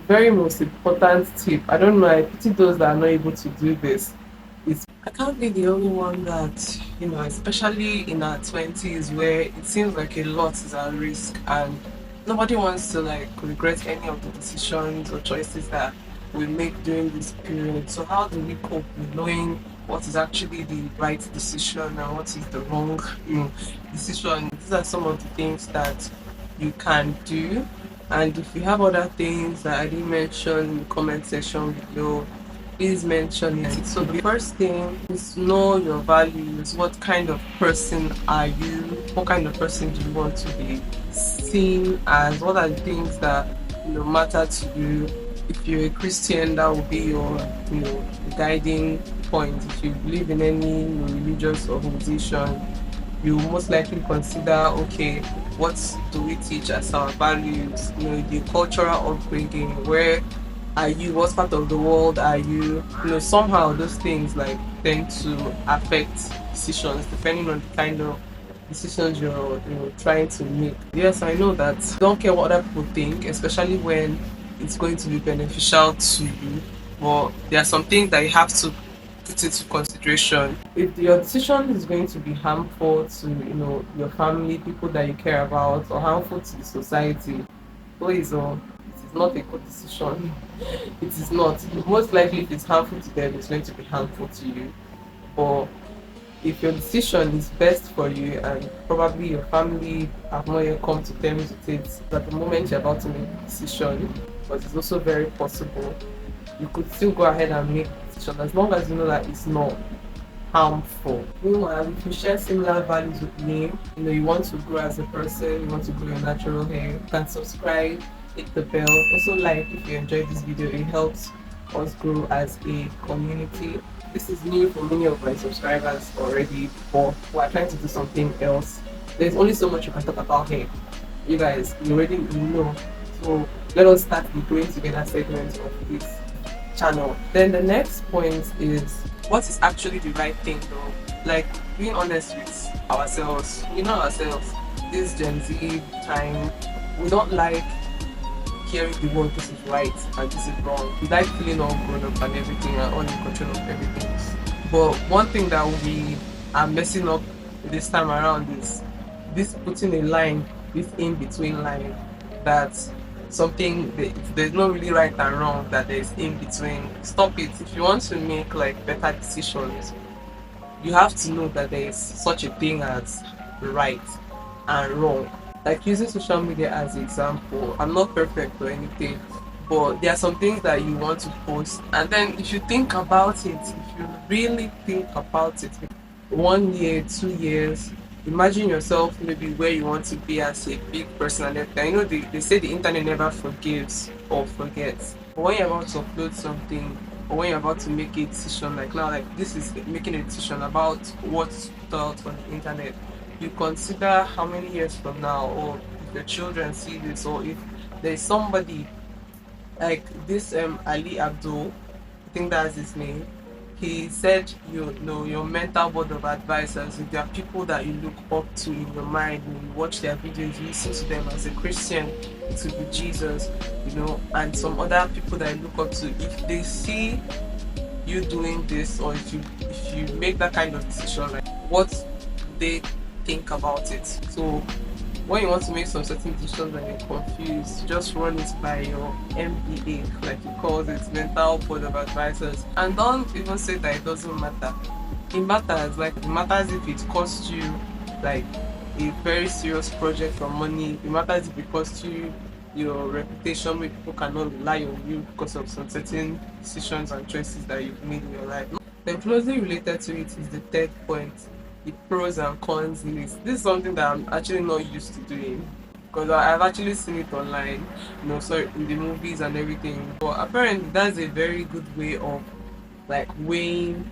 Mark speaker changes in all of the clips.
Speaker 1: very most important tip. I don't know, I pity those that are not able to do this. Is I can't be the only one that, especially in our 20s where it seems like a lot is at risk and nobody wants to like regret any of the decisions or choices that we make during this period. So how do we cope with knowing what is actually the right decision and what is the wrong, decision? These are some of the things that you can do. And if you have other things that I didn't mention in the comment section below, please mention it. So the first thing is know your values. What kind of person are you? What kind of person do you want to be seen as? What are the things that matter to you? If you're a Christian, that will be your guiding point. If you believe in any religious organization, you most likely consider, okay, what do we teach as our values? The cultural upbringing, where are you, what part of the world are you? Somehow those things like tend to affect decisions depending on the kind of decisions you're trying to make. Yes, I know that you don't care what other people think, especially when it's going to be beneficial to you. But there are some things that you have to put into consideration. If your decision is going to be harmful to your family, people that you care about, or harmful to the society, please, it is not a good decision. It is not. Most likely, if it's harmful to them, it's going to be harmful to you. But if your decision is best for you and probably your family have not yet come to terms with it at the moment you're about to make the decision, but it's also very possible, you could still go ahead and make the decision as long as you know that it's not harmful. Meanwhile, if you share similar values with me, you want to grow as a person, you want to grow your natural hair, you can subscribe, hit the bell. Also like if you enjoyed this video, it helps us grow as a community. This is new for many of my subscribers already, but we're trying to do something else. There's only so much you can talk about hair. You guys, you already know. So let us start the growing together segment of this channel. Then the next point is what is actually the right thing though? Like being honest with ourselves. Ourselves. This Gen Z time, we don't like hearing the word this is right and this is wrong. We like feeling all grown up and everything and all in control of everything. But one thing that we are messing up this time around is this putting a line, this in between line, that there's no really right and wrong, that there's in between. Stop it. If you want to make like better decisions, you have to know that there is such a thing as right and wrong. Like using social media as an example, I'm not perfect or anything, but there are some things that you want to post, and then if you think about it, if you really think about it, 1 year, 2 years, imagine yourself maybe where you want to be as a big person and everything. They say the internet never forgives or forgets. But when you're about to upload something, or when you're about to make a decision, like now, like this is making a decision about what's taught on the internet, you consider how many years from now, or if your children see this, or if there's somebody like this Ali Abdul, I think that's his name. He said, your mental board of advisors, if there are people that you look up to in your mind, when you watch their videos, you listen to them. As a Christian, it would be Jesus, and some other people that you look up to. If they see you doing this, or if you make that kind of decision, like what they think about it. So when you want to make some certain decisions and you're confused, just run it by your MBA, like you call it, mental board of advisors, and don't even say that it doesn't matter. It matters. Like it matters if it costs you like a very serious project or money. It matters if it costs you your reputation, where people cannot rely on you because of some certain decisions and choices that you've made in your life. Then closely related to it is the third point, the pros and cons list. This is something that I'm actually not used to doing, because I've actually seen it online, so in the movies and everything. But apparently that's a very good way of like weighing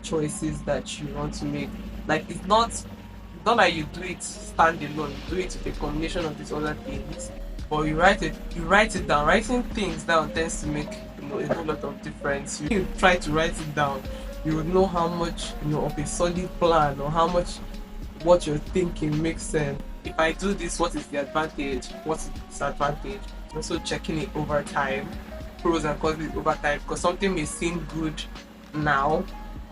Speaker 1: choices that you want to make. Like it's not like you do it standalone, you do it with a combination of these other things. But you write it down. Writing things down tends to make a whole lot of difference. You try to write it down, you would know how much of a solid plan, or how much what you're thinking makes sense. If I do this, what is the advantage? What's the disadvantage? Also checking it over time. pros and cons over time, because something may seem good now,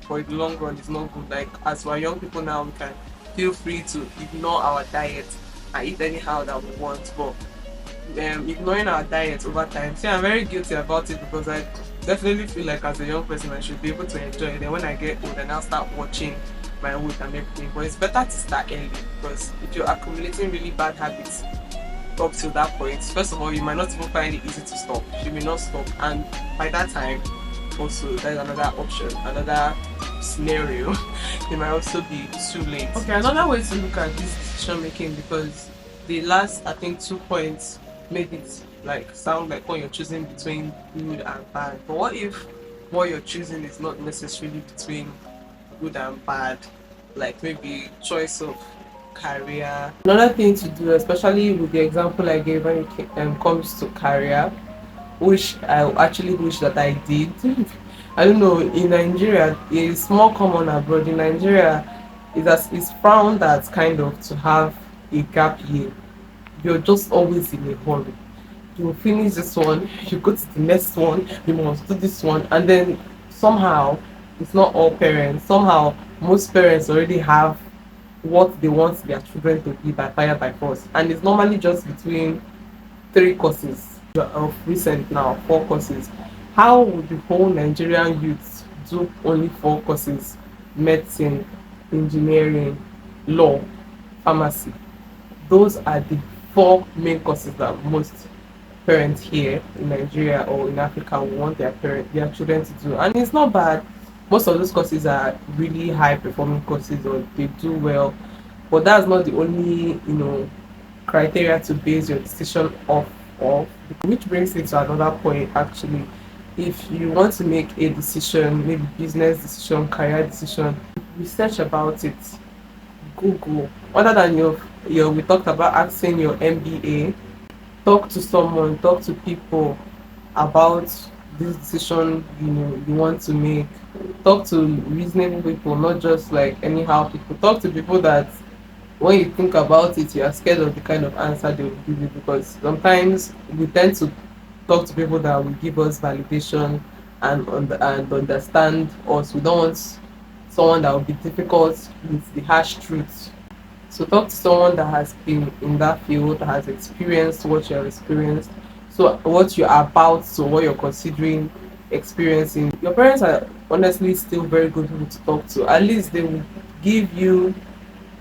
Speaker 1: but in the long run it's not good. Like as we're young people now, we can feel free to ignore our diet and eat anyhow that we want, but ignoring our diet over time. See, I'm very guilty about it because I definitely feel like as a young person I should be able to enjoy it. Then when I get old, and I'll start watching my weight and everything. But it's better to start early, because if you're accumulating really bad habits up till that point, first of all, you might not even find it easy to stop. You may not stop, and by that time, also there's another option, another scenario. It might also be too late. Okay, another way to look at this decision making, because the last I think 2 points made it like sound like when you're choosing between good and bad. But what if what you're choosing is not necessarily between good and bad, like maybe choice of career? Another thing to do, especially with the example I gave when it comes to career, which I actually wish that I did. I don't know, in Nigeria, it's more common abroad. In Nigeria, it's frowned at kind of to have a gap year. You're just always in a hurry. You finish this one, you go to the next one, you must do this one, and then somehow, it's not all parents, somehow most parents already have what they want their children to be by fire by force, and it's normally just between 3 courses, of recent now 4 courses. How would the whole Nigerian youth do only 4 courses? Medicine, engineering, law, pharmacy. Those are the 4 main courses that most parents here in Nigeria or in Africa want their children to do. And it's not bad. Most of those courses are really high performing courses, or they do well. But that's not the only, criteria to base your decision off. Which brings me to another point actually. If you want to make a decision, maybe business decision, career decision, research about it. Google. Other than your we talked about asking your MBA, talk to someone, talk to people about this decision you want to make. Talk to reasonable people, not just like anyhow people. Talk to people that when you think about it, you are scared of the kind of answer they will give you, because sometimes we tend to talk to people that will give us validation and understand us. We don't want someone that will be difficult with the harsh truths. So talk to someone that has been in that field, that has experienced what you have experienced. So what you're about, so what you're considering experiencing. Your parents are honestly still very good people to talk to. At least they will give you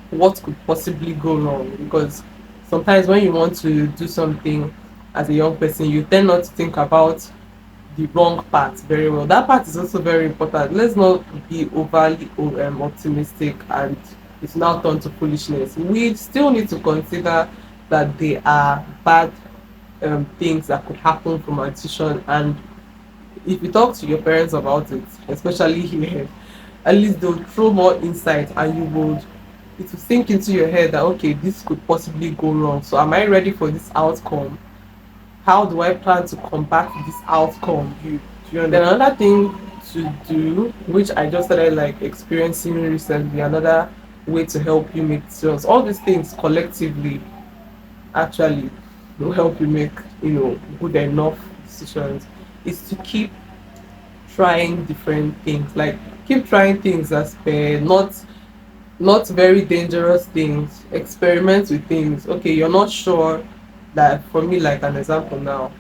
Speaker 1: what could possibly go wrong, because sometimes when you want to do something as a young person, you tend not to think about the wrong part very well. That part is also very important. Let's not be overly optimistic and it's now turned to foolishness. We still need to consider that there are bad things that could happen from a decision, and if you talk to your parents about it, especially here, at least they'll throw more insight, and it will sink into your head that okay, this could possibly go wrong. So am I ready for this outcome? How do I plan to combat this outcome? You Then another thing to do, which I just started like experiencing recently, another way to help you make decisions. All these things collectively actually will help you make good enough decisions. Is to keep trying different things. Like keep trying things as per not very dangerous things. Experiment with things. Okay, you're not sure that, for me, like an example now,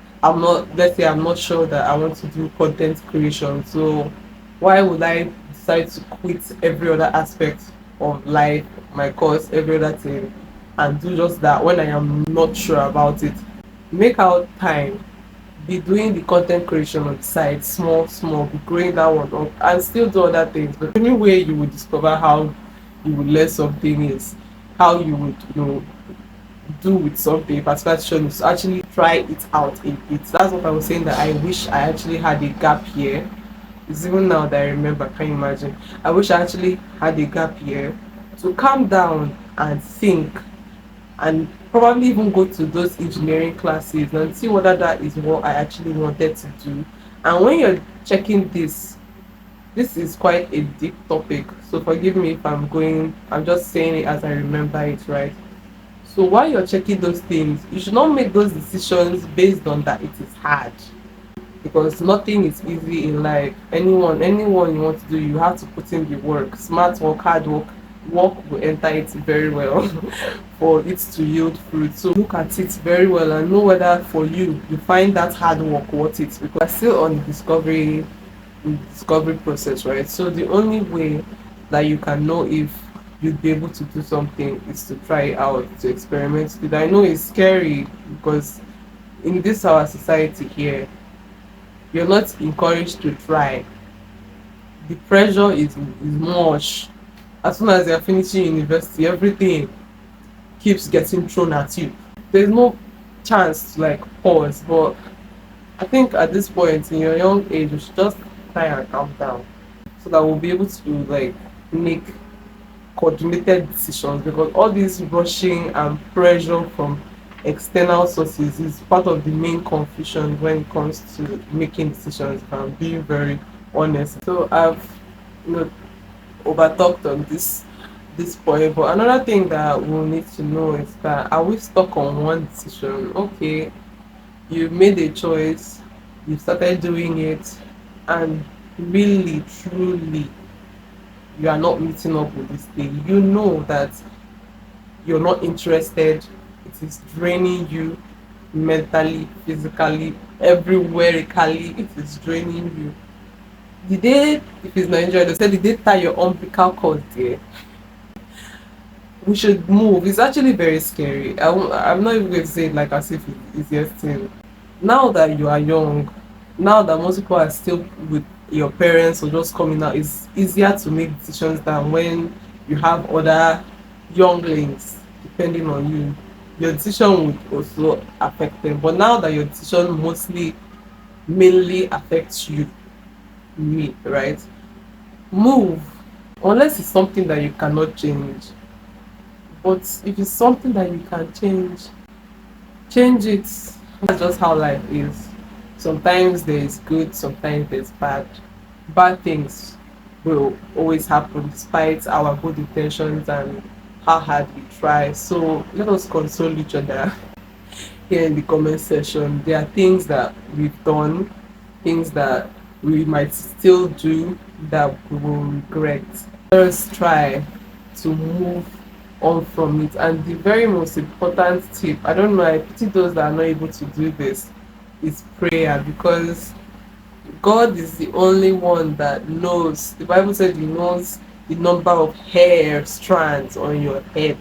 Speaker 1: let's say I'm not sure that I want to do content creation. So why would I decide to quit every other aspect of life, my course, every other thing, and do just that when I am not sure about it? Make out time, be doing the content creation on the side, small, be growing that one up, and still do other things. But the only way you would discover how you would learn something is how you would do with something particular decision is to actually try it out a bit. That's what I was saying, that I wish I actually had a gap year. It's even now that I remember, can you imagine? I wish I actually had a gap year to calm down and think, and probably even go to those engineering classes and see whether that is what I actually wanted to do. And when you're checking this is quite a deep topic, so forgive me if I'm just saying it as I remember it, right? So while you're checking those things, you should not make those decisions based on that it is hard. because nothing is easy in life. Anyone you want to do, you have to put in the work. Smart work, hard work, work will enter it very well for it to yield fruit. So look at it very well and know whether for you find that hard work worth it, because we're still on the discovery process, right? So the only way that you can know if you'd be able to do something is to try it out, to experiment with it. I know it's scary because in this our society here, you're not encouraged to try. The pressure is much. As soon as you're finishing university, everything keeps getting thrown at you. There's no chance to like pause. But I think at this point in your young age, you should just try and calm down so that we'll be able to like make coordinated decisions, because all this rushing and pressure from external sources is part of the main confusion when it comes to making decisions, if I'm being very honest. So I've, you know, over talked on this point. But another thing that we'll need to know is that, are we stuck on one decision? Okay, you made a choice, you started doing it, and really truly you are not meeting up with this thing. You know that you're not interested, it is draining you mentally, physically, everywhere. It is draining you. The day, if it's Nigeria, they said the day tie your umbilical cord there, we should move. It's actually very scary. I'm not even going to say it like as if it's the easiest thing. Now that you are young, now that most people are still with your parents or just coming out, it's easier to make decisions than when you have other younglings depending on you. Your decision would also affect them. But now that your decision mostly mainly affects you, me, right? Move. Unless it's something that you cannot change. But if it's something that you can change, change it. That's just how life is. Sometimes there's good, sometimes there's bad. Bad things will always happen despite our good intentions and how hard we try. So let us console each other here in the comment section. There are things that we've done, things that we might still do that we will regret. Let us try to move on from it. And the very most important tip, I don't know, I pity those that are not able to do this, is prayer, because God is the only one that knows. The Bible said He knows the number of hair strands on your head.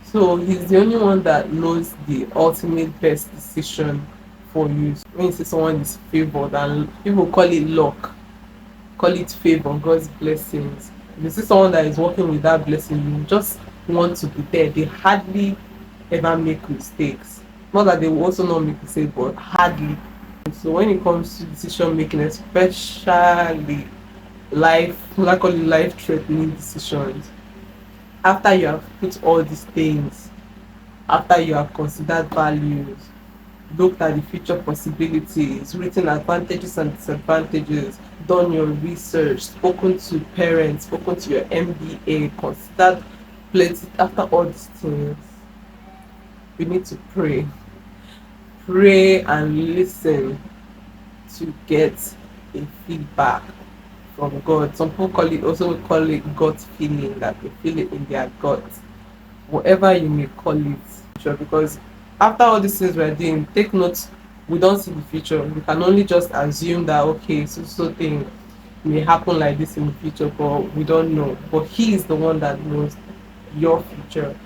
Speaker 1: So He's the only one that knows the ultimate best decision for you. When you say someone is favored, and people call it luck, call it favor, God's blessings. If you see someone that is working with that blessing, you just want to be there. They hardly ever make mistakes. Not that they will also not make mistakes, but hardly. So when it comes to decision making, especially life, I call it life threatening decisions, after you have put all these things, after you have considered values, looked at the future possibilities, written advantages and disadvantages, done your research, spoken to parents, spoken to your MBA, considered plenty. After all these things, we need to pray. Pray and listen to get a feedback from God. Some people call it gut feeling, that they feel it in their gut. Whatever you may call it, sure, because after all these things we're doing, take note, we don't see the future. We can only just assume that okay, so thing may happen like this in the future, but we don't know. But He is the one that knows your future.